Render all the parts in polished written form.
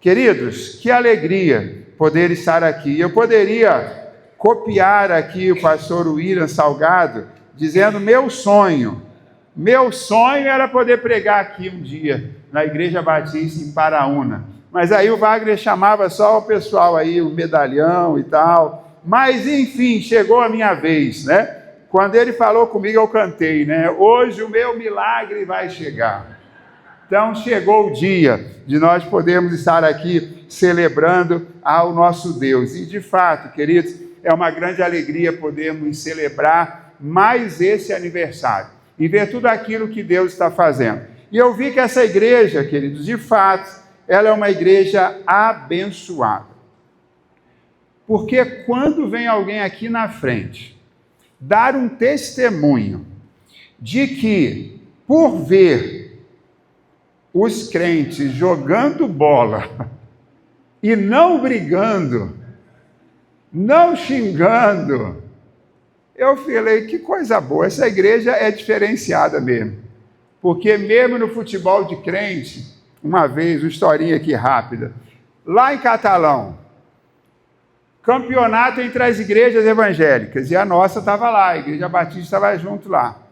Queridos, que alegria poder estar aqui. Eu poderia copiar aqui o pastor William Salgado, dizendo meu sonho era poder pregar aqui um dia, na Igreja Batista em Paraúna. Mas aí o Wagner chamava só o pessoal aí, o medalhão e tal. Mas, enfim, chegou a minha vez, né? Quando ele falou comigo, eu cantei, né? Hoje o meu milagre vai chegar. Então, chegou o dia de nós podermos estar aqui celebrando ao nosso Deus. E, de fato, queridos, é uma grande alegria podermos celebrar mais esse aniversário e ver tudo aquilo que Deus está fazendo. E eu vi que essa igreja, queridos, de fato, ela é uma igreja abençoada. Porque quando vem alguém aqui na frente dar um testemunho de que, por ver os crentes jogando bola e não brigando, não xingando, eu falei, que coisa boa, essa igreja é diferenciada mesmo. Porque mesmo no futebol de crente, uma vez, uma historinha aqui rápida, lá em Catalão, campeonato entre as igrejas evangélicas, e a nossa estava lá, a Igreja Batista estava junto lá.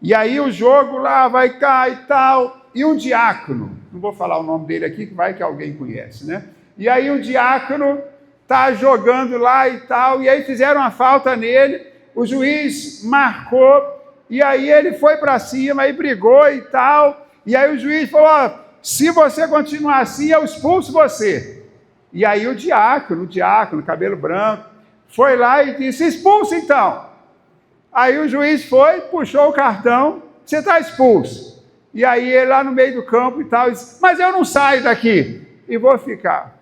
E aí o jogo lá vai cá e tal, e um diácono, não vou falar o nome dele aqui, que vai que alguém conhece, né? E aí o diácono está jogando lá e tal, e aí fizeram uma falta nele, o juiz marcou, e aí ele foi para cima e brigou e tal, e aí o juiz falou, se você continuar assim, eu expulso você. E aí o diácono, cabelo branco, foi lá e disse, expulso então. Aí o juiz foi, puxou o cartão, você está expulso. E aí ele lá no meio do campo e tal, disse, mas eu não saio daqui, e vou ficar.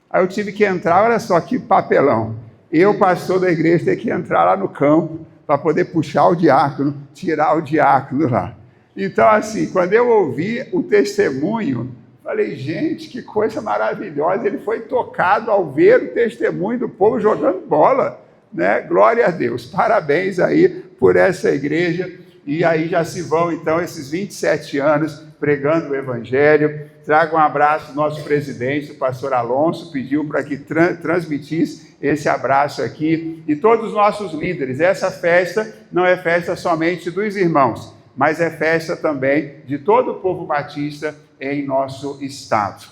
Aí eu tive que entrar, olha só que papelão. Eu, pastor da igreja, tenho que entrar lá no campo para poder puxar o diácono, tirar o diácono lá. Então, assim, quando eu ouvi o testemunho, falei, gente, que coisa maravilhosa. Ele foi tocado ao ver o testemunho do povo jogando bola, né? Glória a Deus. Parabéns aí por essa igreja. E aí já se vão, então, esses 27 anos pregando o Evangelho. Trago um abraço do nosso presidente, o pastor Alonso, pediu para que transmitisse esse abraço aqui. E todos os nossos líderes. Essa festa não é festa somente dos irmãos, mas é festa também de todo o povo batista em nosso estado.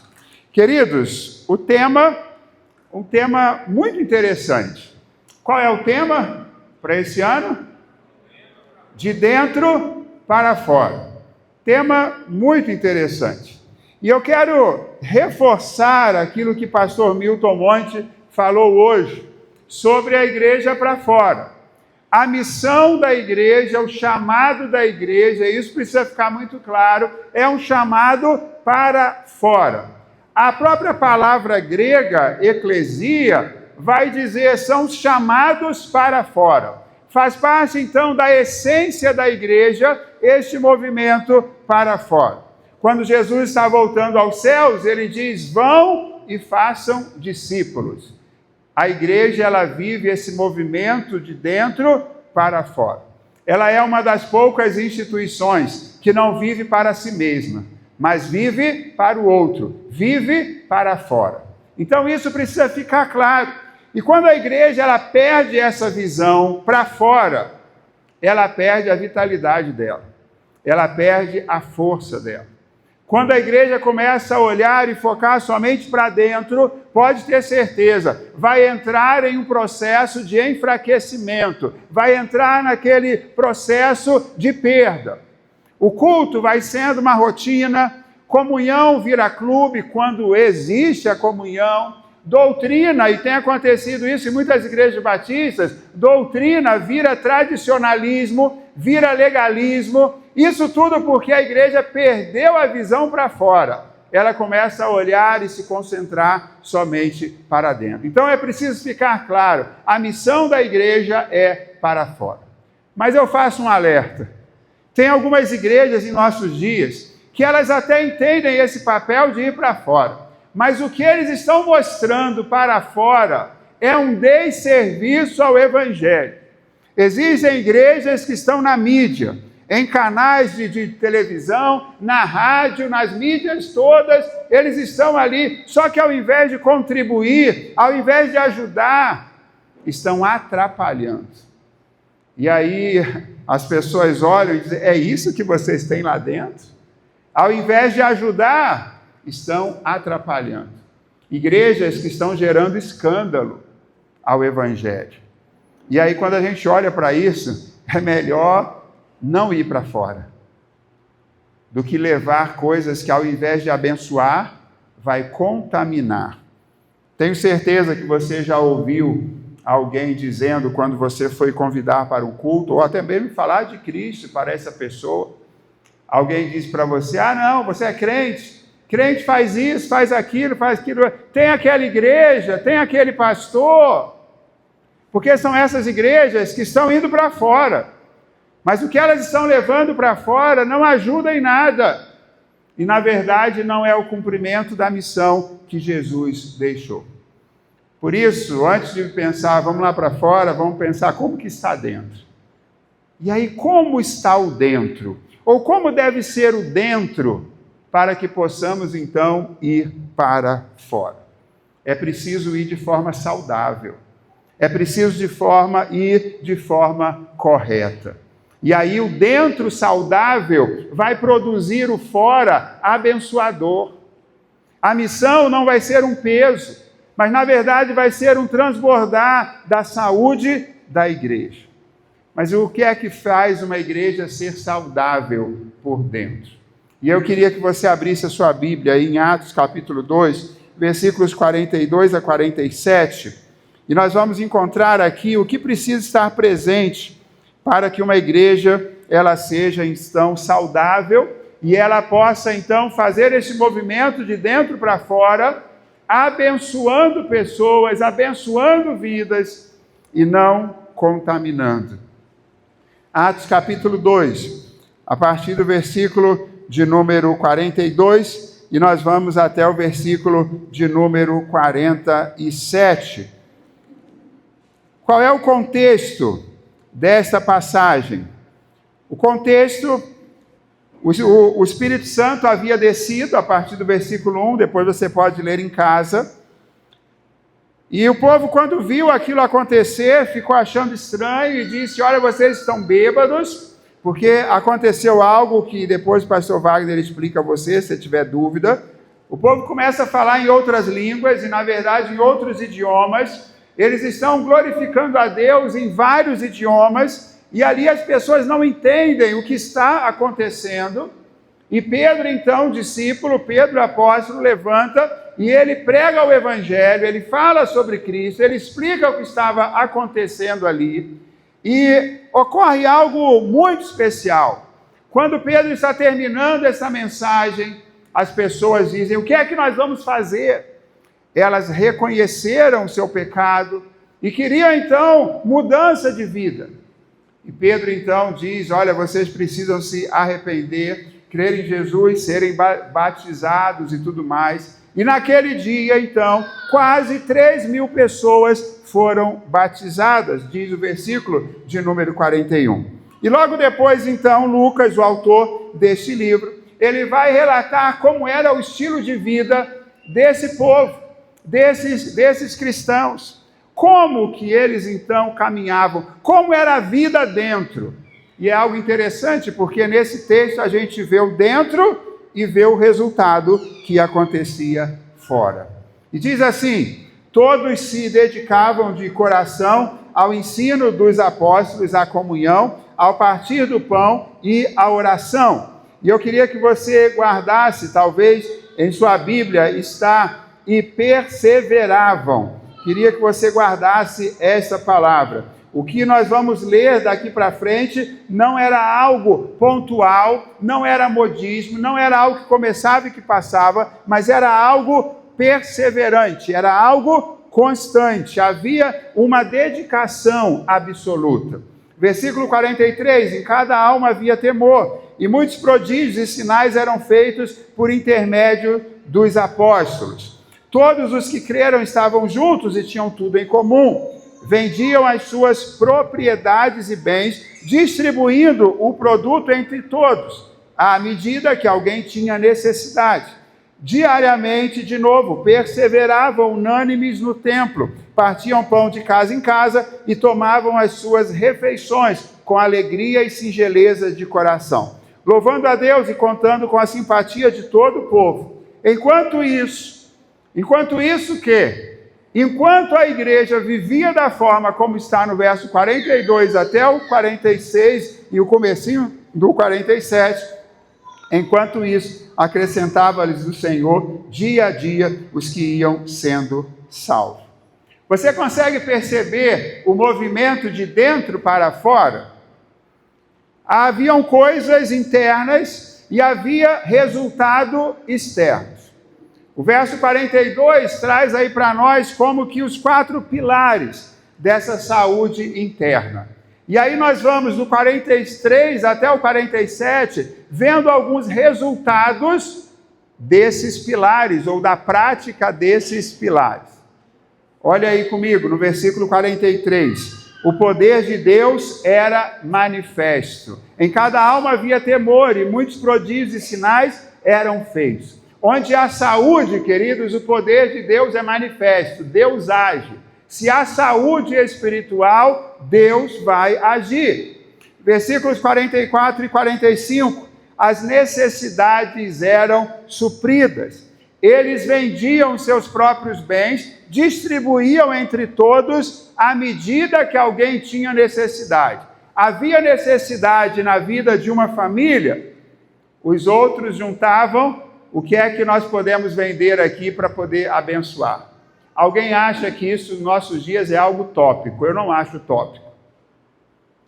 Queridos, um tema muito interessante. Qual é o tema para esse ano? De dentro para fora. Tema muito interessante. E eu quero reforçar aquilo que pastor Milton Monte falou hoje sobre a igreja para fora. A missão da igreja, o chamado da igreja, isso precisa ficar muito claro, é um chamado para fora. A própria palavra grega, eclesia, vai dizer, são os chamados para fora. Faz parte, então, da essência da igreja, este movimento para fora. Quando Jesus está voltando aos céus, ele diz, vão e façam discípulos. A igreja, ela vive esse movimento de dentro para fora. Ela é uma das poucas instituições que não vive para si mesma, mas vive para o outro, vive para fora. Então isso precisa ficar claro. E quando a igreja ela perde essa visão para fora, ela perde a vitalidade dela, ela perde a força dela. Quando a igreja começa a olhar e focar somente para dentro, pode ter certeza, vai entrar em um processo de enfraquecimento, vai entrar naquele processo de perda. O culto vai sendo uma rotina, comunhão vira clube quando existe a comunhão, doutrina, e tem acontecido isso em muitas igrejas batistas, doutrina vira tradicionalismo, vira legalismo, isso tudo porque a igreja perdeu a visão para fora. Ela começa a olhar e se concentrar somente para dentro. Então é preciso ficar claro, a missão da igreja é para fora. Mas eu faço um alerta. Tem algumas igrejas em nossos dias que elas até entendem esse papel de ir para fora. Mas o que eles estão mostrando para fora é um desserviço ao Evangelho. Existem igrejas que estão na mídia, em canais de televisão, na rádio, nas mídias todas, eles estão ali. Só que ao invés de contribuir, ao invés de ajudar, estão atrapalhando. E aí as pessoas olham e dizem, é isso que vocês têm lá dentro? Ao invés de ajudar, estão atrapalhando. Igrejas que estão gerando escândalo ao Evangelho. E aí quando a gente olha para isso, é melhor não ir para fora do que levar coisas que ao invés de abençoar, vai contaminar. Tenho certeza que você já ouviu alguém dizendo, quando você foi convidar para um culto, ou até mesmo falar de Cristo para essa pessoa, alguém diz para você, não, você é crente faz isso, faz aquilo, tem aquela igreja, tem aquele pastor, porque são essas igrejas que estão indo para fora, mas o que elas estão levando para fora não ajuda em nada, e na verdade não é o cumprimento da missão que Jesus deixou. Por isso, antes de pensar, vamos lá para fora, vamos pensar como que está dentro. E aí, como está o dentro? Ou como deve ser o dentro para que possamos, então, ir para fora? É preciso ir de forma saudável. É preciso ir de forma correta. E aí, o dentro saudável vai produzir o fora abençoador. A missão não vai ser um peso, mas na verdade vai ser um transbordar da saúde da igreja. Mas o que é que faz uma igreja ser saudável por dentro? E eu queria que você abrisse a sua Bíblia em Atos capítulo 2, versículos 42 a 47, e nós vamos encontrar aqui o que precisa estar presente para que uma igreja ela seja então saudável e ela possa então fazer esse movimento de dentro para fora, abençoando pessoas, abençoando vidas e não contaminando. Atos capítulo 2, a partir do versículo de número 42, e nós vamos até o versículo de número 47. Qual é o contexto desta passagem? O contexto, o Espírito Santo havia descido a partir do versículo 1, depois você pode ler em casa. E o povo, quando viu aquilo acontecer, ficou achando estranho e disse, olha, vocês estão bêbados, porque aconteceu algo que depois o pastor Wagner explica a você, se tiver dúvida. O povo começa a falar em outras línguas e, na verdade, em outros idiomas. Eles estão glorificando a Deus em vários idiomas, e ali as pessoas não entendem o que está acontecendo. E Pedro, então, discípulo, Pedro, apóstolo, levanta e ele prega o Evangelho, ele fala sobre Cristo, ele explica o que estava acontecendo ali. E ocorre algo muito especial. Quando Pedro está terminando essa mensagem, as pessoas dizem, o que é que nós vamos fazer? Elas reconheceram o seu pecado e queriam, então, mudança de vida. E Pedro, então, diz, olha, vocês precisam se arrepender, crer em Jesus, serem batizados e tudo mais. E naquele dia, então, quase 3.000 pessoas foram batizadas, diz o versículo de número 41. E logo depois, então, Lucas, o autor deste livro, ele vai relatar como era o estilo de vida desse povo, desses cristãos. Como que eles, então, caminhavam, como era a vida dentro. E é algo interessante, porque nesse texto a gente vê o dentro e vê o resultado que acontecia fora. E diz assim, todos se dedicavam de coração ao ensino dos apóstolos, à comunhão, ao partir do pão e à oração. E eu queria que você guardasse, talvez em sua Bíblia está, e perseveravam. Queria que você guardasse essa palavra. O que nós vamos ler daqui para frente não era algo pontual, não era modismo, não era algo que começava e que passava, mas era algo perseverante, era algo constante, havia uma dedicação absoluta. Versículo 43, em cada alma havia temor, e muitos prodígios e sinais eram feitos por intermédio dos apóstolos. Todos os que creram estavam juntos e tinham tudo em comum. vendiam as suas propriedades e bens, distribuindo o produto entre todos, à medida que alguém tinha necessidade. Diariamente, de novo, perseveravam unânimes no templo, partiam pão de casa em casa e tomavam as suas refeições com alegria e singeleza de coração, louvando a Deus e contando com a simpatia de todo o povo. Enquanto a igreja vivia da forma como está no verso 42 até o 46 e o comecinho do 47, enquanto isso, acrescentava-lhes o Senhor dia a dia os que iam sendo salvos. Você consegue perceber o movimento de dentro para fora? Haviam coisas internas e havia resultado externo. O verso 42 traz aí para nós como que os 4 pilares dessa saúde interna. E aí nós vamos do 43 até o 47, vendo alguns resultados desses pilares, ou da prática desses pilares. Olha aí comigo, no versículo 43. O poder de Deus era manifesto. Em cada alma havia temor, e muitos prodígios e sinais eram feitos. Onde há saúde, queridos, o poder de Deus é manifesto, Deus age. Se há saúde espiritual, Deus vai agir. Versículos 44 e 45, as necessidades eram supridas. Eles vendiam seus próprios bens, distribuíam entre todos à medida que alguém tinha necessidade. Havia necessidade na vida de uma família, os outros juntavam. O que é que nós podemos vender aqui para poder abençoar? Alguém acha que isso nos nossos dias é algo tópico? Eu não acho tópico.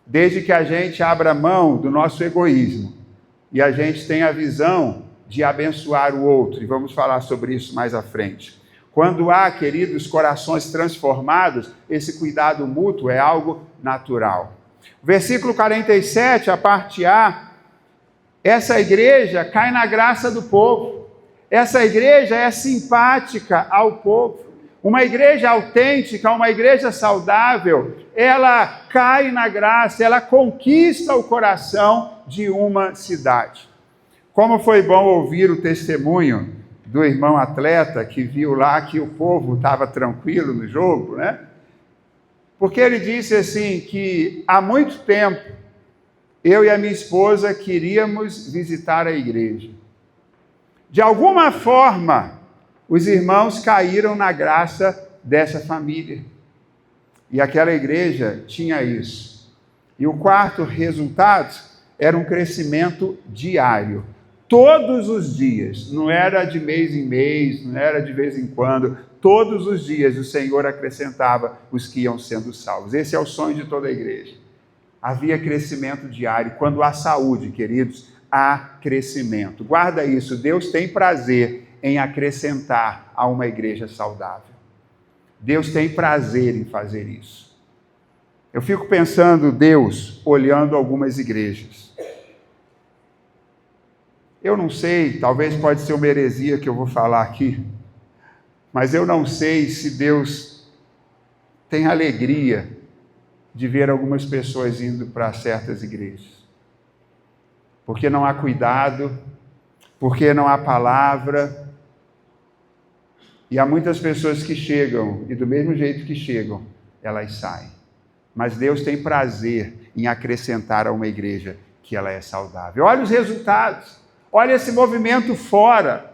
Desde que a gente abra mão do nosso egoísmo e a gente tenha a visão de abençoar o outro, e vamos falar sobre isso mais à frente. Quando há, queridos, corações transformados, esse cuidado mútuo é algo natural. Versículo 47, a parte A, essa igreja cai na graça do povo. Essa igreja é simpática ao povo. Uma igreja autêntica, uma igreja saudável, ela cai na graça, ela conquista o coração de uma cidade. Como foi bom ouvir o testemunho do irmão atleta que viu lá que o povo estava tranquilo no jogo, né? Porque ele disse assim que há muito tempo eu e a minha esposa queríamos visitar a igreja. De alguma forma, os irmãos caíram na graça dessa família. E aquela igreja tinha isso. E o quarto resultado era um crescimento diário. Todos os dias, não era de mês em mês, não era de vez em quando, todos os dias o Senhor acrescentava os que iam sendo salvos. Esse é o sonho de toda a igreja. Havia crescimento diário. Quando há saúde, queridos, há crescimento. Guarda isso, Deus tem prazer em acrescentar a uma igreja saudável. Deus tem prazer em fazer isso. Eu fico pensando, Deus, olhando algumas igrejas. Eu não sei, talvez pode ser uma heresia que eu vou falar aqui, mas eu não sei se Deus tem alegria de ver algumas pessoas indo para certas igrejas. Porque não há cuidado, porque não há palavra. E há muitas pessoas que chegam, e do mesmo jeito que chegam, elas saem. Mas Deus tem prazer em acrescentar a uma igreja que ela é saudável. Olha os resultados, olha esse movimento fora.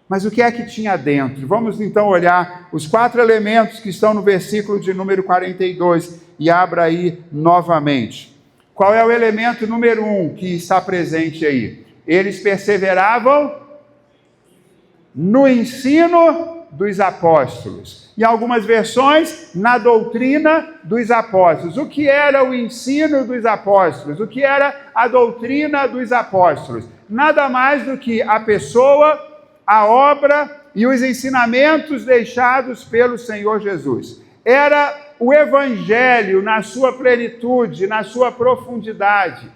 Mas o que é que tinha dentro? Vamos então olhar os 4 elementos que estão no versículo de número 42, e abra aí novamente. Qual é o elemento número 1 que está presente aí? Eles perseveravam no ensino dos apóstolos. Em algumas versões, na doutrina dos apóstolos. O que era o ensino dos apóstolos? O que era a doutrina dos apóstolos? Nada mais do que a pessoa, a obra e os ensinamentos deixados pelo Senhor Jesus. Era o evangelho na sua plenitude, na sua profundidade.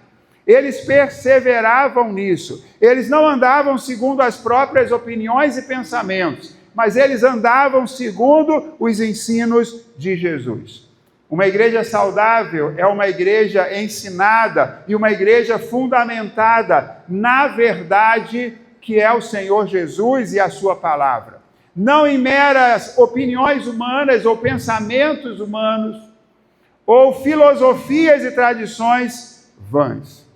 Eles perseveravam nisso. Eles não andavam segundo as próprias opiniões e pensamentos, mas eles andavam segundo os ensinos de Jesus. Uma igreja saudável é uma igreja ensinada e uma igreja fundamentada na verdade que é o Senhor Jesus e a sua palavra. Não em meras opiniões humanas ou pensamentos humanos ou filosofias e tradições vãs.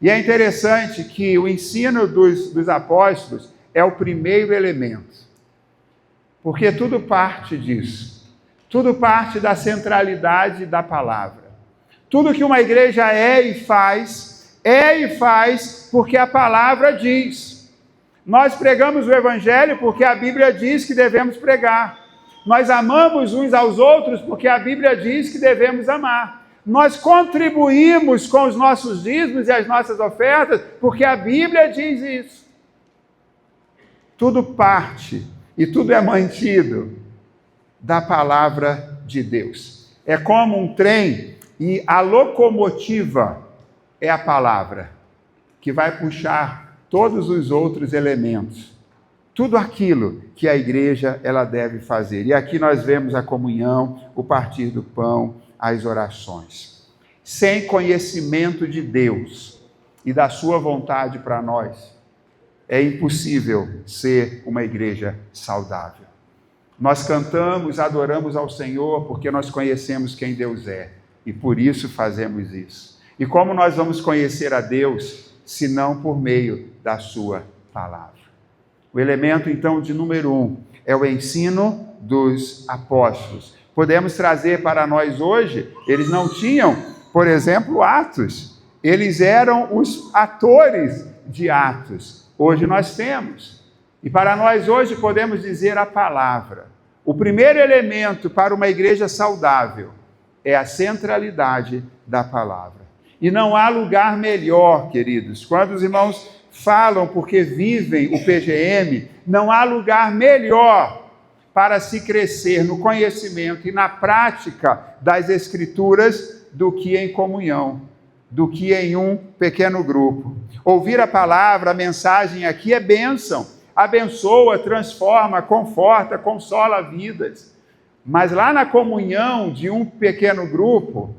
E é interessante que o ensino dos apóstolos é o primeiro elemento, porque tudo parte disso. Tudo parte da centralidade da palavra. Tudo que uma igreja é e faz porque a palavra diz. Nós pregamos o evangelho porque a Bíblia diz que devemos pregar. Nós amamos uns aos outros porque a Bíblia diz que devemos amar. Nós contribuímos com os nossos dízimos e as nossas ofertas porque a Bíblia diz isso. Tudo parte e tudo é mantido da palavra de Deus. É como um trem e a locomotiva é a palavra que vai puxar todos os outros elementos. Tudo aquilo que a igreja ela deve fazer. E aqui nós vemos a comunhão, o partir do pão, as orações. Sem conhecimento de Deus e da sua vontade para nós, é impossível ser uma igreja saudável. Nós cantamos, adoramos ao Senhor porque nós conhecemos quem Deus é e por isso fazemos isso. E como nós vamos conhecer a Deus, se não por meio da sua palavra? O elemento, então, de número 1 é o ensino dos apóstolos. Podemos trazer para nós hoje, eles não tinham, por exemplo, Atos. Eles eram os atores de Atos. Hoje nós temos. E para nós hoje podemos dizer a palavra. O primeiro elemento para uma igreja saudável é a centralidade da palavra. E não há lugar melhor, queridos. Quando os irmãos falam porque vivem o PGM, não há lugar melhor para se crescer no conhecimento e na prática das Escrituras do que em comunhão, do que em um pequeno grupo. Ouvir a palavra, a mensagem aqui é bênção. Abençoa, transforma, conforta, consola vidas. Mas lá na comunhão de um pequeno grupo,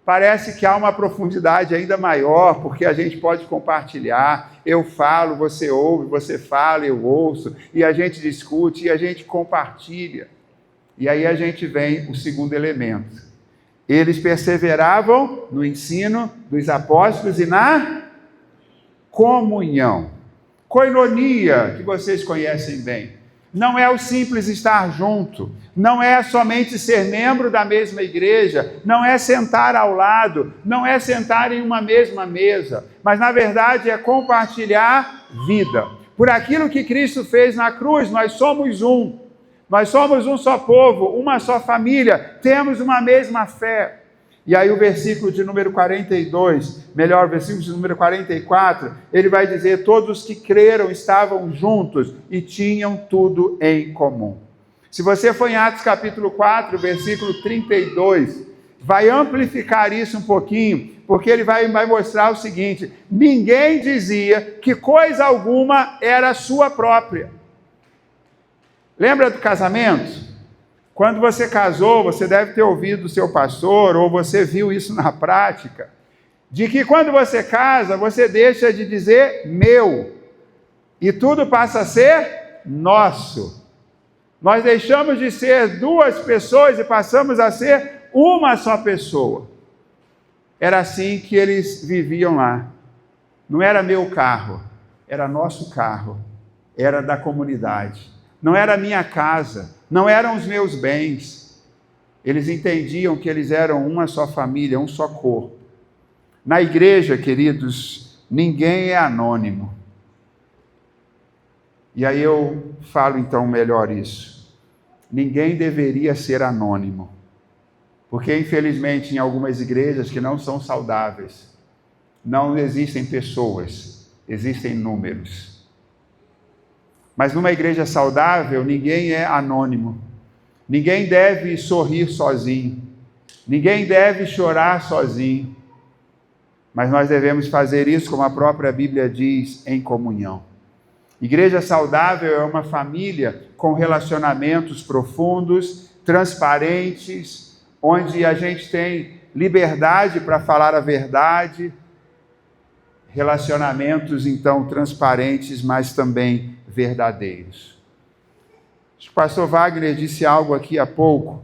parece que há uma profundidade ainda maior, porque a gente pode compartilhar. Eu falo, você ouve, você fala, eu ouço, e a gente discute, e a gente compartilha. E aí a gente vem o segundo elemento. Eles perseveravam no ensino dos apóstolos e na comunhão. Koinonia, que vocês conhecem bem, não é o simples estar junto, não é somente ser membro da mesma igreja, não é sentar ao lado, não é sentar em uma mesma mesa, mas na verdade é compartilhar vida. Por aquilo que Cristo fez na cruz, nós somos um só povo, uma só família, temos uma mesma fé. E aí o versículo de número 42, melhor, o versículo de número 44, ele vai dizer, todos que creram estavam juntos e tinham tudo em comum. Se você for em Atos capítulo 4, versículo 32, vai amplificar isso um pouquinho, porque ele vai mostrar o seguinte, ninguém dizia que coisa alguma era sua própria. Lembra do casamento? Quando você casou, você deve ter ouvido do seu pastor, ou você viu isso na prática, de que quando você casa, você deixa de dizer meu, e tudo passa a ser nosso. Nós deixamos de ser duas pessoas e passamos a ser uma só pessoa. Era assim que eles viviam lá. Não era meu carro, era nosso carro, era da comunidade. Não era minha casa, não eram os meus bens. Eles entendiam que eles eram uma só família, um só corpo. Na igreja, queridos, ninguém é anônimo. E aí eu falo então melhor isso. Ninguém deveria ser anônimo. Porque infelizmente em algumas igrejas que não são saudáveis, não existem pessoas, existem números. Mas numa igreja saudável, ninguém é anônimo. Ninguém deve sorrir sozinho. Ninguém deve chorar sozinho. Mas nós devemos fazer isso, como a própria Bíblia diz, em comunhão. Igreja saudável é uma família com relacionamentos profundos, transparentes, onde a gente tem liberdade para falar a verdade, relacionamentos, então, transparentes, mas também verdadeiros. O pastor Wagner disse algo aqui há pouco.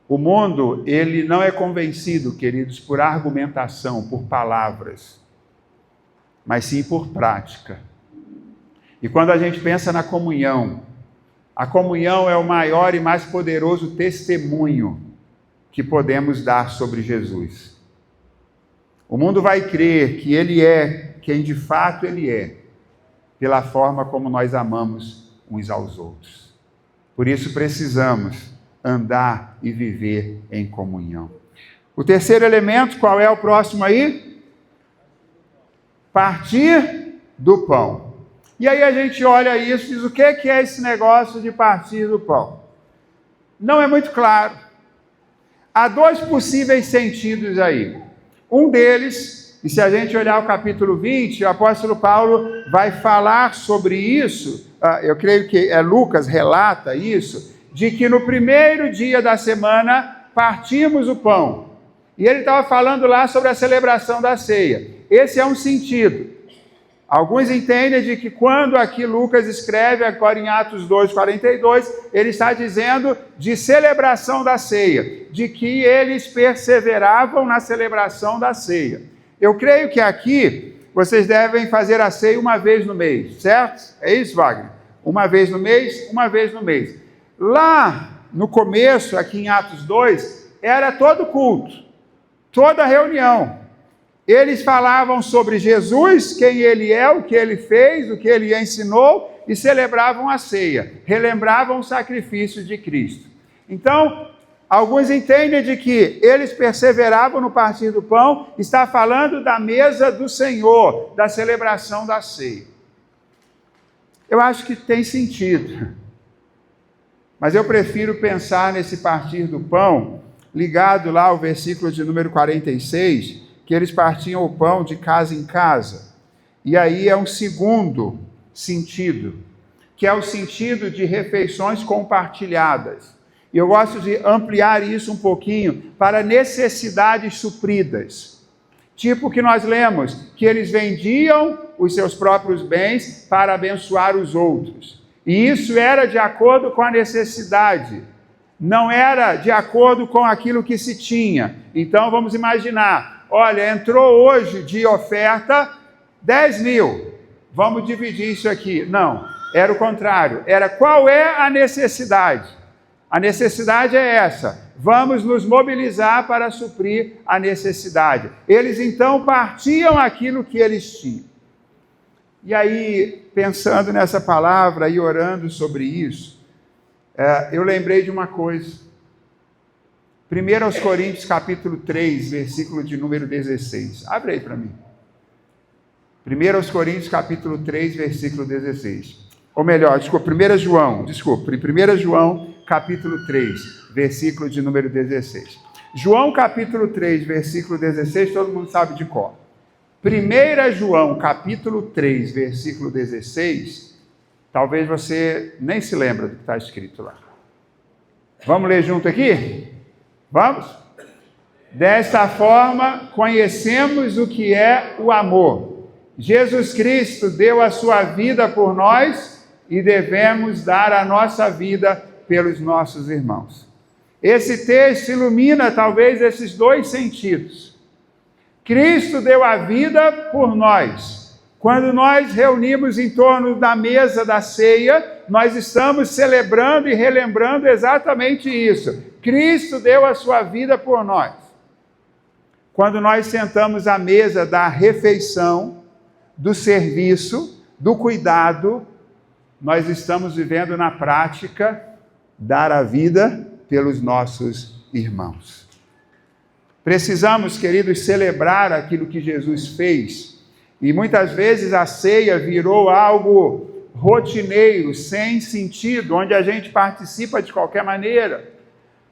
O mundo, ele não é convencido, queridos, por argumentação, por palavras, mas sim por prática. E quando a gente pensa na comunhão, a comunhão é o maior e mais poderoso testemunho que podemos dar sobre Jesus. O mundo vai crer que Ele é quem de fato Ele é, pela forma como nós amamos uns aos outros. Por isso precisamos andar e viver em comunhão. O terceiro elemento, qual é o próximo aí? Partir do pão. E aí a gente olha isso e diz, o que é esse negócio de partir do pão? Não é muito claro. Há dois possíveis sentidos aí. Um deles, e se a gente olhar o capítulo 20, o apóstolo Paulo vai falar sobre isso, eu creio que Lucas relata isso, de que no primeiro dia da semana partimos o pão. E ele estava falando lá sobre a celebração da ceia. Esse é um sentido. Alguns entendem de que quando aqui Lucas escreve, agora em Atos 2:42, ele está dizendo de celebração da ceia, de que eles perseveravam na celebração da ceia. Eu creio que aqui vocês devem fazer a ceia uma vez no mês, certo? É isso, Wagner? Uma vez no mês, uma vez no mês. Lá no começo, aqui em Atos 2, era todo culto, toda reunião. Eles falavam sobre Jesus, quem Ele é, o que Ele fez, o que Ele ensinou, e celebravam a ceia, relembravam o sacrifício de Cristo. Então, alguns entendem de que eles perseveravam no partir do pão, está falando da mesa do Senhor, da celebração da ceia. Eu acho que tem sentido, mas eu prefiro pensar nesse partir do pão, ligado lá ao versículo de número 46, que eles partiam o pão de casa em casa. E aí é um segundo sentido, que é o sentido de refeições compartilhadas. E eu gosto de ampliar isso um pouquinho para necessidades supridas. Tipo que nós lemos, que eles vendiam os seus próprios bens para abençoar os outros. E isso era de acordo com a necessidade. Não era de acordo com aquilo que se tinha. Então vamos imaginar, olha, entrou hoje de oferta 10 mil. Vamos dividir isso aqui. Não, era o contrário. Era qual é a necessidade? A necessidade é essa. Vamos nos mobilizar para suprir a necessidade. Eles então partiam aquilo que eles tinham. E aí, pensando nessa palavra e orando sobre isso, eu lembrei de uma coisa. 1 Coríntios capítulo 3, versículo de número 16. Abre aí para mim. 1 Coríntios capítulo 3, versículo 16. Ou melhor, 1 João capítulo 3, versículo de número 16. João capítulo 3, versículo 16, todo mundo sabe de cor. 1 João capítulo 3, versículo 16, talvez você nem se lembra do que está escrito lá. Vamos ler junto aqui? Vamos? Desta forma, conhecemos o que é o amor. Jesus Cristo deu a sua vida por nós e devemos dar a nossa vida pelos nossos irmãos. Esse texto ilumina talvez esses dois sentidos. Cristo deu a vida por nós. Quando nós reunimos em torno da mesa da ceia, nós estamos celebrando e relembrando exatamente isso. Cristo deu a sua vida por nós. Quando nós sentamos à mesa da refeição, do serviço, do cuidado, nós estamos vivendo na prática dar a vida pelos nossos irmãos. Precisamos, queridos, celebrar aquilo que Jesus fez. E muitas vezes a ceia virou algo rotineiro, sem sentido, onde a gente participa de qualquer maneira.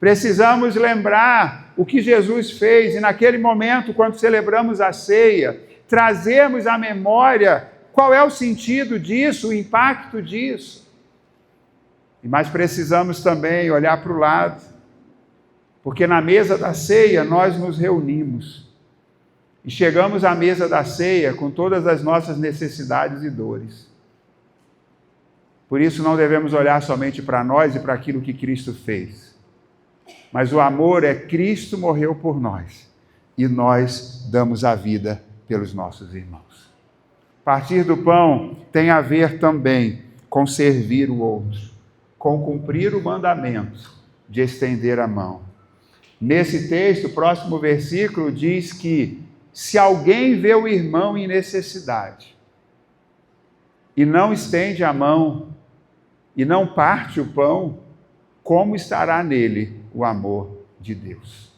Precisamos lembrar o que Jesus fez e naquele momento, quando celebramos a ceia, trazermos à memória qual é o sentido disso, o impacto disso. Mas precisamos também olhar para o lado Porque na mesa da ceia nós nos reunimos e chegamos à mesa da ceia com todas as nossas necessidades e dores. Por isso não devemos olhar somente para nós e para aquilo que Cristo fez. Mas o amor é Cristo morreu por nós e nós damos a vida pelos nossos irmãos. Partir do pão tem a ver também com servir o outro, com cumprir o mandamento de estender a mão. Nesse texto, o próximo versículo diz que se alguém vê o irmão em necessidade e não estende a mão e não parte o pão, como estará nele o amor de Deus?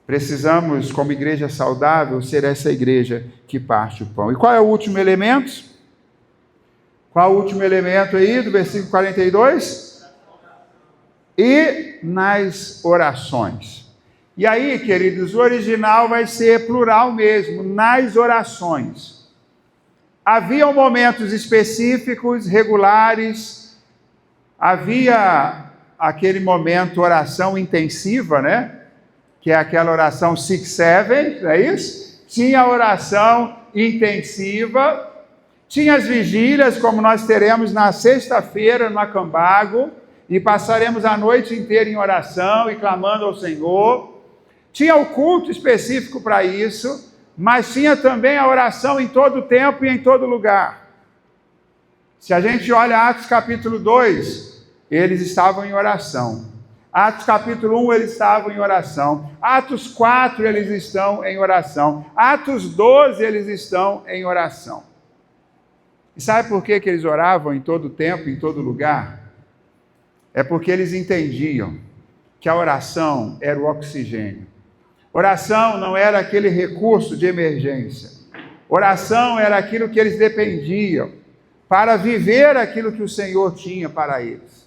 Precisamos, como igreja saudável, ser essa igreja que parte o pão. E qual é o último elemento? Qual o último elemento aí do versículo 42? E nas orações. E aí, queridos, o original vai ser plural mesmo, nas orações. Haviam momentos específicos, regulares, havia aquele momento oração intensiva, né? Que é aquela oração 6-7, não é isso? Tinha a oração intensiva, tinha as vigílias, como nós teremos na sexta-feira no Acambago, e passaremos a noite inteira em oração e clamando ao Senhor. Tinha o culto específico para isso, mas tinha também a oração em todo tempo e em todo lugar. Se a gente olha Atos capítulo 2, eles estavam em oração. Atos capítulo 1, eles estavam em oração. Atos 4, eles estão em oração. Atos 12, eles estão em oração. E sabe por que eles oravam em todo tempo, em todo lugar? É porque eles entendiam que a oração era o oxigênio. Oração não era aquele recurso de emergência. Oração era aquilo que eles dependiam para viver aquilo que o Senhor tinha para eles.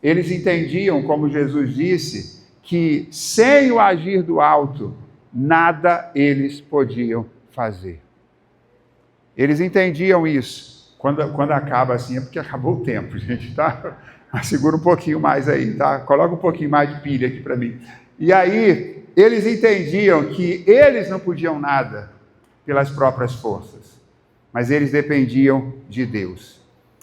Eles entendiam, como Jesus disse, que sem o agir do alto, nada eles podiam fazer. Eles entendiam isso. Quando acaba assim, é porque acabou o tempo, gente, tá? Mas segura um pouquinho mais aí, tá? Coloca um pouquinho mais de pilha aqui para mim. E aí, eles entendiam que eles não podiam nada pelas próprias forças, mas eles dependiam de Deus.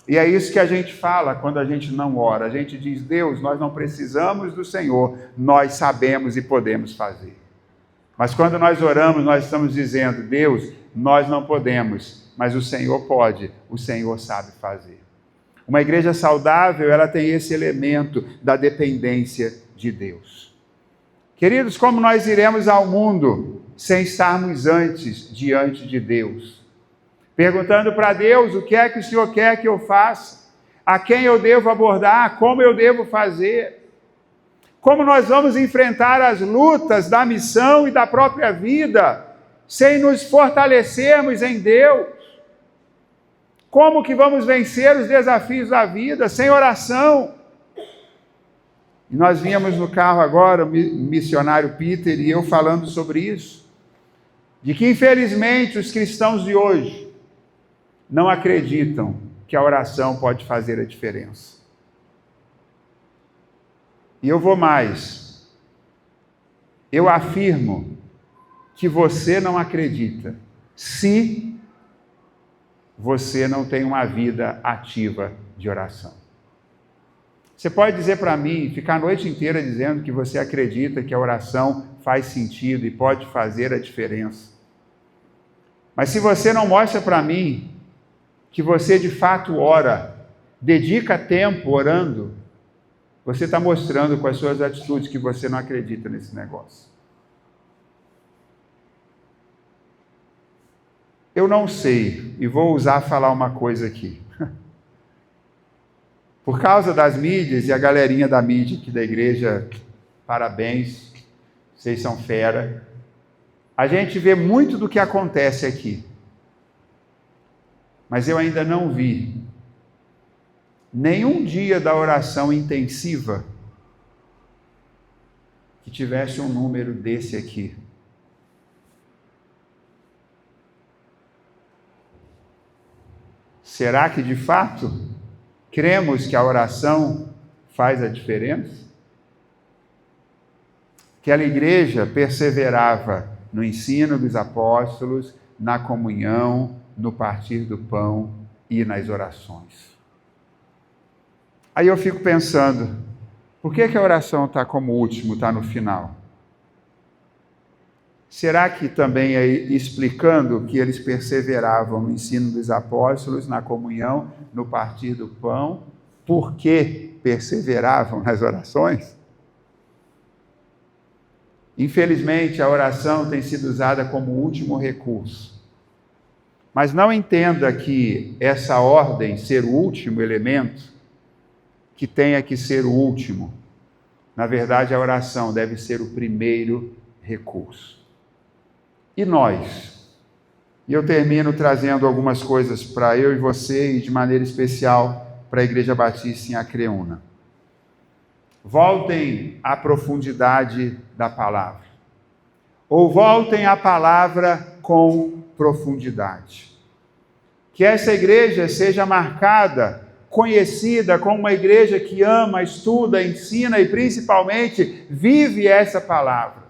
E é isso que a gente fala quando a gente não ora. A gente diz, Deus, nós não precisamos do Senhor, nós sabemos e podemos fazer. Mas quando nós oramos, nós estamos dizendo, Deus, nós não podemos, mas o Senhor pode, o Senhor sabe fazer. Uma igreja saudável, ela tem esse elemento da dependência de Deus. Queridos, como nós iremos ao mundo sem estarmos antes diante de Deus? Perguntando para Deus o que é que o Senhor quer que eu faça, a quem eu devo abordar, como eu devo fazer, como nós vamos enfrentar as lutas da missão e da própria vida, sem nos fortalecermos em Deus. Como que vamos vencer os desafios da vida sem oração? E nós vínhamos no carro agora, o missionário Peter e eu falando sobre isso, de que infelizmente os cristãos de hoje não acreditam que a oração pode fazer a diferença. E eu vou mais. Eu afirmo que você não acredita se você não tem uma vida ativa de oração. Você pode dizer para mim, ficar a noite inteira dizendo que você acredita que a oração faz sentido e pode fazer a diferença. Mas se você não mostra para mim que você de fato ora, dedica tempo orando, você está mostrando com as suas atitudes que você não acredita nesse negócio. Eu não sei, e vou falar uma coisa aqui. Por causa das mídias, e a galerinha da mídia aqui da igreja, parabéns, vocês são fera. A gente vê muito do que acontece aqui. Mas eu ainda não vi nenhum dia da oração intensiva que tivesse um número desse aqui. Será que de fato cremos que a oração faz a diferença? Aquela igreja perseverava no ensino dos apóstolos, na comunhão, no partir do pão e nas orações. Aí eu fico pensando, por que a oração está como último, está no final? Será que também é explicando que eles perseveravam no ensino dos apóstolos, na comunhão, no partir do pão, por que perseveravam nas orações? Infelizmente, a oração tem sido usada como último recurso. Mas não entenda que essa ordem, ser o último elemento, que tenha que ser o último. Na verdade, a oração deve ser o primeiro recurso. E nós? E eu termino trazendo algumas coisas para eu e você, e de maneira especial para a Igreja Batista em Acreúna. Voltem à profundidade da palavra. Ou voltem à palavra com profundidade. Que essa igreja seja marcada, conhecida como uma igreja que ama, estuda, ensina e principalmente vive essa palavra.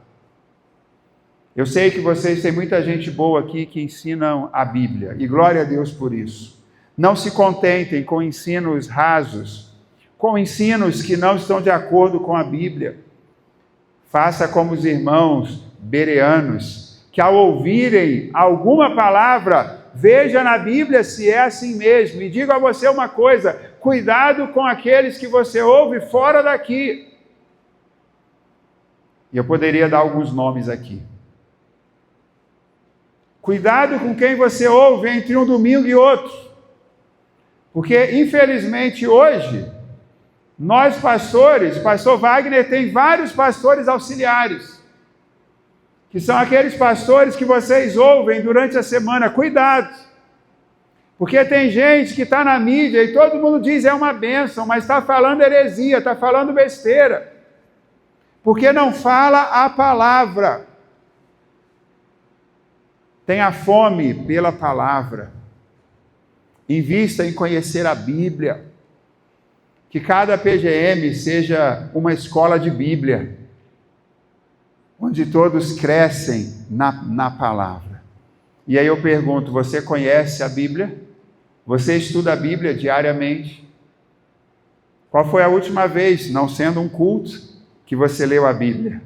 Eu sei que vocês têm muita gente boa aqui que ensinam a Bíblia, e glória a Deus por isso. Não se contentem com ensinos rasos, com ensinos que não estão de acordo com a Bíblia. Faça como os irmãos bereanos, que ao ouvirem alguma palavra, veja na Bíblia se é assim mesmo. E digo a você uma coisa, cuidado com aqueles que você ouve fora daqui. E eu poderia dar alguns nomes aqui. Cuidado com quem você ouve entre um domingo e outro. Porque, infelizmente, hoje, nós pastores, pastor Wagner tem vários pastores auxiliares, que são aqueles pastores que vocês ouvem durante a semana. Cuidado, porque tem gente que está na mídia e todo mundo diz é uma bênção, mas está falando heresia, está falando besteira, porque não fala a palavra. Tenha fome pela palavra, invista em conhecer a Bíblia, que cada PGM seja uma escola de Bíblia, onde todos crescem na palavra. E aí eu pergunto, você conhece a Bíblia? Você estuda a Bíblia diariamente? Qual foi a última vez, não sendo um culto, que você leu a Bíblia?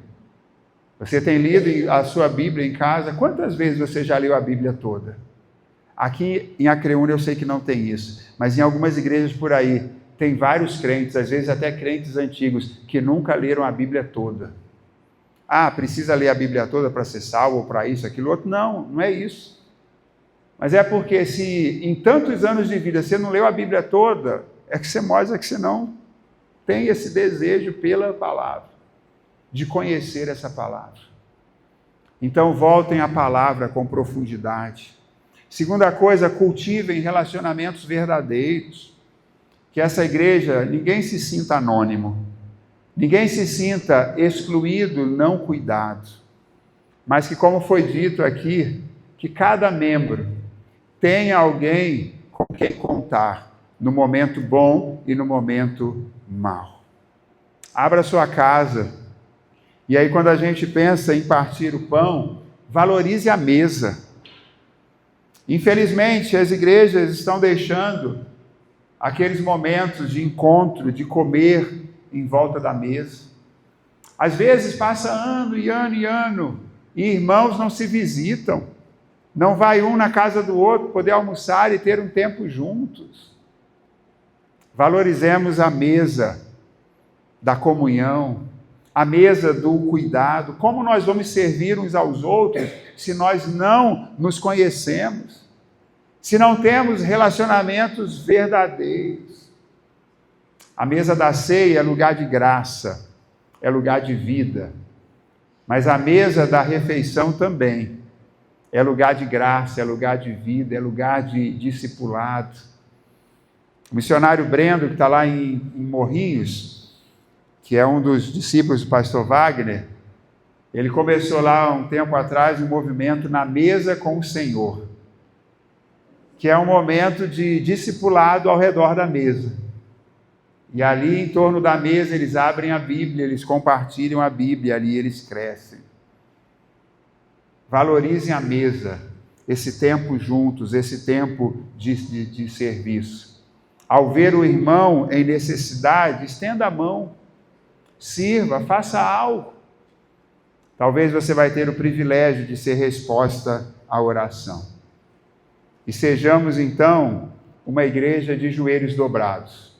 Você tem lido a sua Bíblia em casa? Quantas vezes você já leu a Bíblia toda? Aqui em Acreúna eu sei que não tem isso, mas em algumas igrejas por aí, tem vários crentes, às vezes até crentes antigos, que nunca leram a Bíblia toda. Ah, precisa ler a Bíblia toda para ser salvo, ou para isso, aquilo outro? Não, não é isso. Mas é porque se em tantos anos de vida você não leu a Bíblia toda, é que você mostra que você não tem esse desejo pela palavra, de conhecer essa palavra. Então voltem à palavra com profundidade. Segunda coisa, cultivem relacionamentos verdadeiros. Que essa igreja, ninguém se sinta anônimo, ninguém se sinta excluído, não cuidado, mas que, como foi dito aqui, que cada membro tenha alguém com quem contar, no momento bom e no momento mau. Abra sua casa, e aí quando a gente pensa em partir o pão, valorize a mesa. Infelizmente, as igrejas estão deixando aqueles momentos de encontro, de comer em volta da mesa. Às vezes passa ano e ano e ano, e irmãos não se visitam, não vai um na casa do outro poder almoçar e ter um tempo juntos. Valorizemos a mesa da comunhão, a mesa do cuidado. Como nós vamos servir uns aos outros se nós não nos conhecemos? Se não temos relacionamentos verdadeiros? A mesa da ceia é lugar de graça, é lugar de vida. Mas a mesa da refeição também é lugar de graça, é lugar de vida, é lugar de discipulado. O missionário Brendo, que está lá em Morrinhos, que é um dos discípulos do pastor Wagner, ele começou lá um tempo atrás um movimento na mesa com o Senhor, que é um momento de discipulado ao redor da mesa. E ali em torno da mesa eles abrem a Bíblia, eles compartilham a Bíblia, ali eles crescem. Valorizem a mesa, esse tempo juntos, esse tempo de serviço. Ao ver o irmão em necessidade, estenda a mão, sirva, faça algo. Talvez você vai ter o privilégio de ser resposta à oração. E sejamos então uma igreja de joelhos dobrados.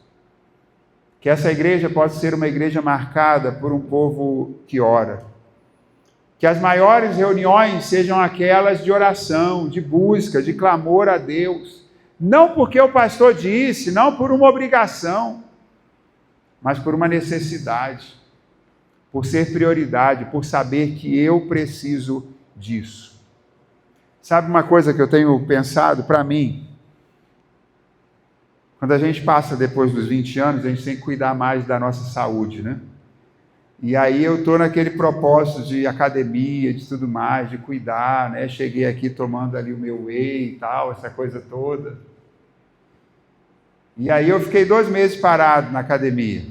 Que essa igreja possa ser uma igreja marcada por um povo que ora. Que as maiores reuniões sejam aquelas de oração, de busca, de clamor a Deus. Não porque o pastor disse, não por uma obrigação, mas por uma necessidade, por ser prioridade, por saber que eu preciso disso. Sabe uma coisa que eu tenho pensado para mim? Quando a gente passa depois dos 20 anos, a gente tem que cuidar mais da nossa saúde, né? E aí eu estou naquele propósito de academia, de tudo mais, de cuidar, né? Cheguei aqui tomando ali o meu whey e tal, essa coisa toda. E aí eu fiquei 2 meses parado na academia.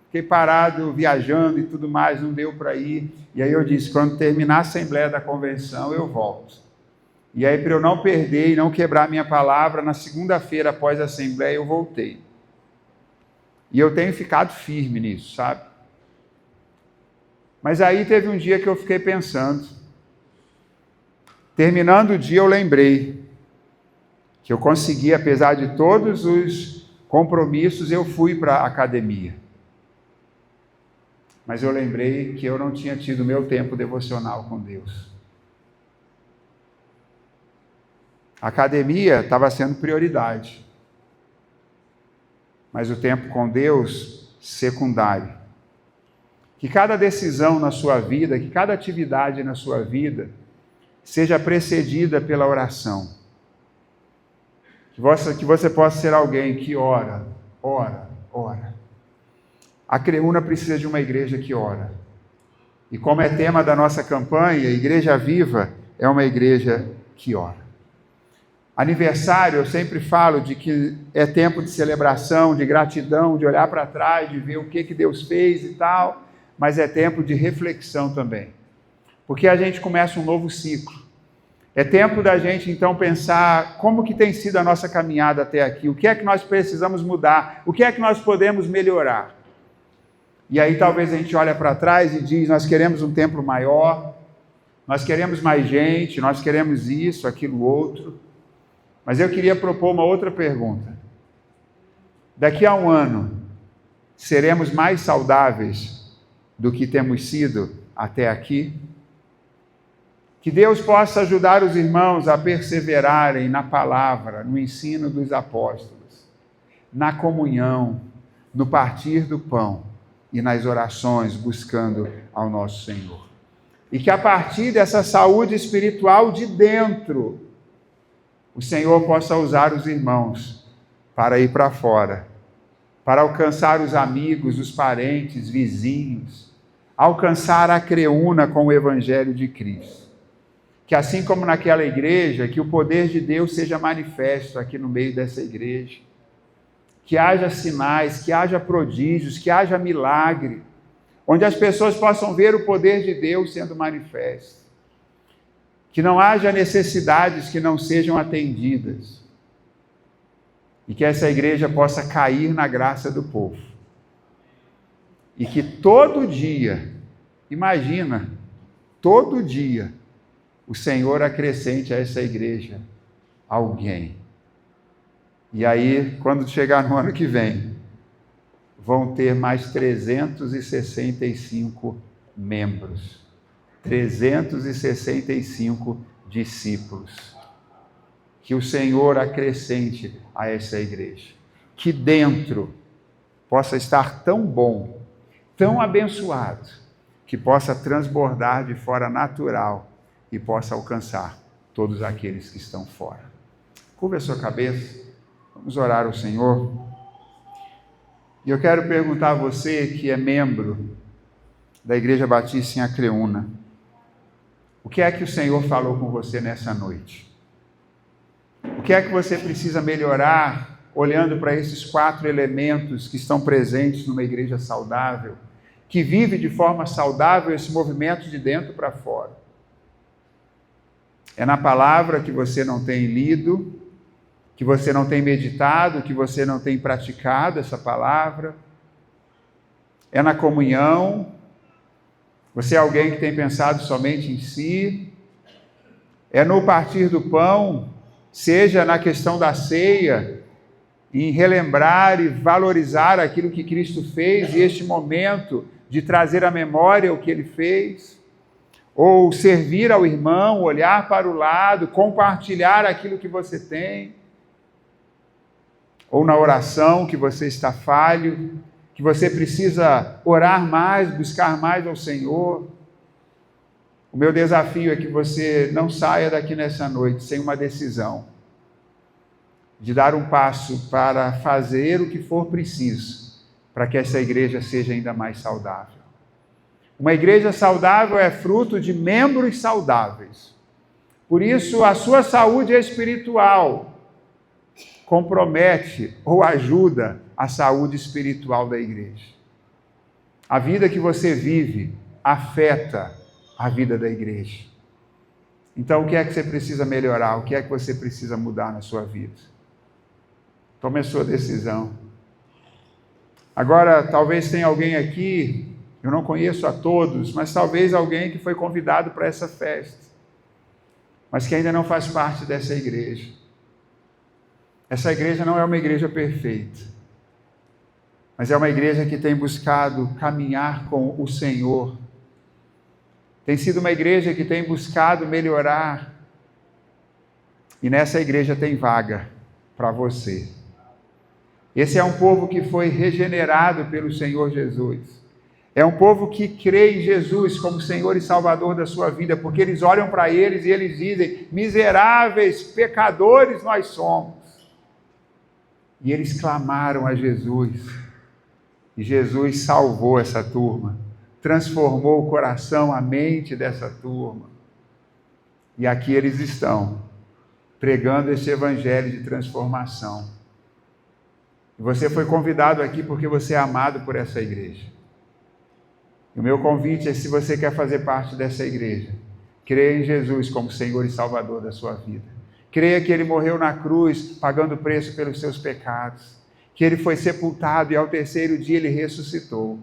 Fiquei parado, viajando e tudo mais, não deu para ir. E aí eu disse, quando terminar a Assembleia da Convenção, eu volto. E aí, para eu não perder e não quebrar minha palavra, na segunda-feira após a Assembleia, eu voltei. E eu tenho ficado firme nisso, sabe? Mas aí teve um dia que eu fiquei pensando. Terminando o dia, eu lembrei que eu consegui, apesar de todos os compromissos, eu fui para a academia. Mas eu lembrei que eu não tinha tido meu tempo devocional com Deus. A academia estava sendo prioridade, mas o tempo com Deus, secundário. Que cada decisão na sua vida, que cada atividade na sua vida, seja precedida pela oração. Que você possa ser alguém que ora. A Creúna precisa de uma igreja que ora. E como é tema da nossa campanha, Igreja Viva é uma igreja que ora. Aniversário, eu sempre falo de que é tempo de celebração, de gratidão, de olhar para trás, de ver o que Deus fez e tal, mas é tempo de reflexão também. Porque a gente começa um novo ciclo. É tempo da gente, então, pensar como que tem sido a nossa caminhada até aqui, o que é que nós precisamos mudar, o que é que nós podemos melhorar. E aí talvez a gente olhe para trás e diz, nós queremos um templo maior, nós queremos mais gente, nós queremos isso, aquilo, outro. Mas eu queria propor uma outra pergunta. Daqui a um ano, seremos mais saudáveis do que temos sido até aqui? Que Deus possa ajudar os irmãos a perseverarem na palavra, no ensino dos apóstolos, na comunhão, no partir do pão e nas orações buscando ao nosso Senhor. E que a partir dessa saúde espiritual de dentro, o Senhor possa usar os irmãos para ir para fora, para alcançar os amigos, os parentes, vizinhos, alcançar a Creúna com o Evangelho de Cristo. Que assim como naquela igreja, que o poder de Deus seja manifesto aqui no meio dessa igreja. Que haja sinais, que haja prodígios, que haja milagre, onde as pessoas possam ver o poder de Deus sendo manifesto. Que não haja necessidades que não sejam atendidas. E que essa igreja possa cair na graça do povo. E que todo dia, imagina, todo dia, o Senhor acrescente a essa igreja alguém. E aí, quando chegar no ano que vem, vão ter mais 365 membros. 365 discípulos. Que o Senhor acrescente a essa igreja. Que dentro possa estar tão bom, tão abençoado, que possa transbordar de fora natural e possa alcançar todos aqueles que estão fora. Curva a sua cabeça, vamos orar ao Senhor. E eu quero perguntar a você que é membro da Igreja Batista em Acreúna, o que é que o Senhor falou com você nessa noite? O que é que você precisa melhorar olhando para esses 4 elementos que estão presentes numa igreja saudável, que vive de forma saudável esse movimento de dentro para fora. É na palavra que você não tem lido, que você não tem meditado, que você não tem praticado essa palavra. É na comunhão. Você é alguém que tem pensado somente em si. É no partir do pão, seja na questão da ceia, em relembrar e valorizar aquilo que Cristo fez e este momento de trazer à memória o que Ele fez. Ou servir ao irmão, olhar para o lado, compartilhar aquilo que você tem. Ou na oração que você está falho, que você precisa orar mais, buscar mais ao Senhor. O meu desafio é que você não saia daqui nessa noite sem uma decisão de dar um passo para fazer o que for preciso para que essa igreja seja ainda mais saudável. Uma igreja saudável é fruto de membros saudáveis. Por isso, a sua saúde espiritual compromete ou ajuda a saúde espiritual da igreja. A vida que você vive afeta a vida da igreja. Então, o que é que você precisa melhorar? O que é que você precisa mudar na sua vida? Tome a sua decisão. Agora, talvez tenha alguém aqui, eu não conheço a todos, mas talvez alguém que foi convidado para essa festa, mas que ainda não faz parte dessa igreja. Essa igreja não é uma igreja perfeita, mas é uma igreja que tem buscado caminhar com o Senhor. Tem sido uma igreja que tem buscado melhorar. E nessa igreja tem vaga para você. Esse é um povo que foi regenerado pelo Senhor Jesus. É um povo que crê em Jesus como Senhor e Salvador da sua vida, porque eles olham para eles e eles dizem: miseráveis, pecadores nós somos. E eles clamaram a Jesus. E Jesus salvou essa turma, transformou o coração, a mente dessa turma. E aqui eles estão, pregando esse evangelho de transformação. E você foi convidado aqui porque você é amado por essa igreja. E o meu convite é, se você quer fazer parte dessa igreja, creia em Jesus como Senhor e Salvador da sua vida. Creia que Ele morreu na cruz, pagando o preço pelos seus pecados. Que Ele foi sepultado e ao 3º dia Ele ressuscitou.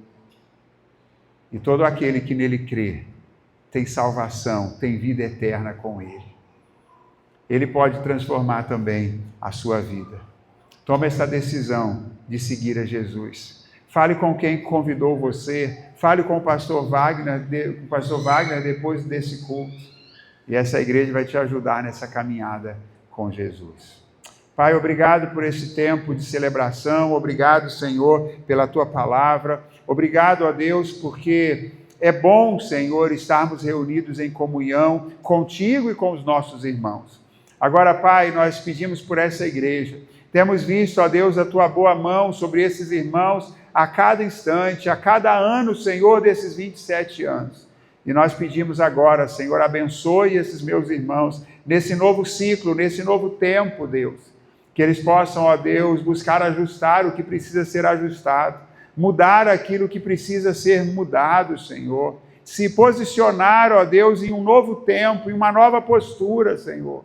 E todo aquele que nele crê tem salvação, tem vida eterna com Ele. Ele pode transformar também a sua vida. Tome essa decisão de seguir a Jesus. Fale com quem convidou você. Fale com o pastor Wagner depois desse culto. E essa igreja vai te ajudar nessa caminhada com Jesus. Pai, obrigado por esse tempo de celebração. Obrigado, Senhor, pela Tua palavra. Obrigado, ó Deus, porque é bom, Senhor, estarmos reunidos em comunhão contigo e com os nossos irmãos. Agora, Pai, nós pedimos por essa igreja. Temos visto, ó Deus, a Tua boa mão sobre esses irmãos a cada instante, a cada ano, Senhor, desses 27 anos. E nós pedimos agora, Senhor, abençoe esses meus irmãos nesse novo ciclo, nesse novo tempo, Deus. Que eles possam, ó Deus, buscar ajustar o que precisa ser ajustado, mudar aquilo que precisa ser mudado, Senhor. Se posicionar, ó Deus, em um novo tempo, em uma nova postura, Senhor,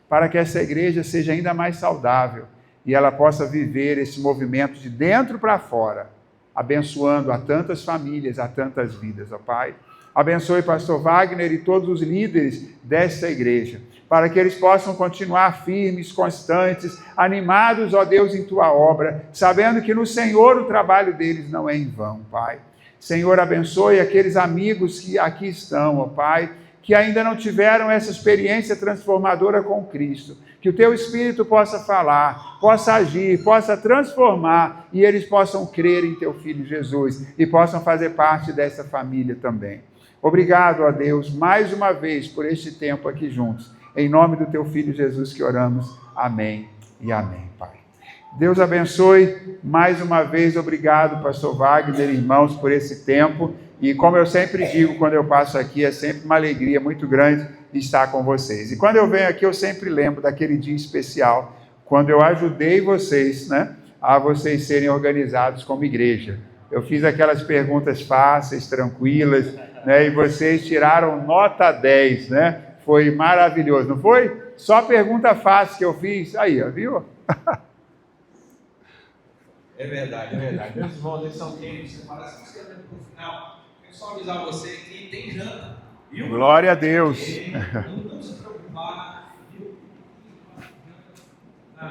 para que essa igreja seja ainda mais saudável e ela possa viver esse movimento de dentro para fora, abençoando a tantas famílias, a tantas vidas, ó Pai. Abençoe pastor Wagner e todos os líderes desta igreja, para que eles possam continuar firmes, constantes, animados, ó Deus, em Tua obra, sabendo que no Senhor o trabalho deles não é em vão, Pai. Senhor, abençoe aqueles amigos que aqui estão, ó Pai, que ainda não tiveram essa experiência transformadora com Cristo. Que o Teu Espírito possa falar, possa agir, possa transformar e eles possam crer em Teu Filho Jesus e possam fazer parte dessa família também. Obrigado, ó Deus, mais uma vez por este tempo aqui juntos. Em nome do Teu Filho Jesus que oramos. Amém e amém, Pai. Deus abençoe. Mais uma vez, obrigado, pastor Wagner, irmãos, por esse tempo. E como eu sempre digo, quando eu passo aqui, é sempre uma alegria muito grande estar com vocês. E quando eu venho aqui, eu sempre lembro daquele dia especial, quando eu ajudei vocês, né, a vocês serem organizados como igreja. Eu fiz aquelas perguntas fáceis, tranquilas, né, e vocês tiraram nota 10, né? Foi maravilhoso, não foi? Só pergunta fácil que eu fiz. Aí, ó, viu? É verdade, é verdade. Meus irmãos, eles são quentes. Parece que escrevendo para o final. Quero só avisar você que tem janta. Viu? Glória a Deus. Tem um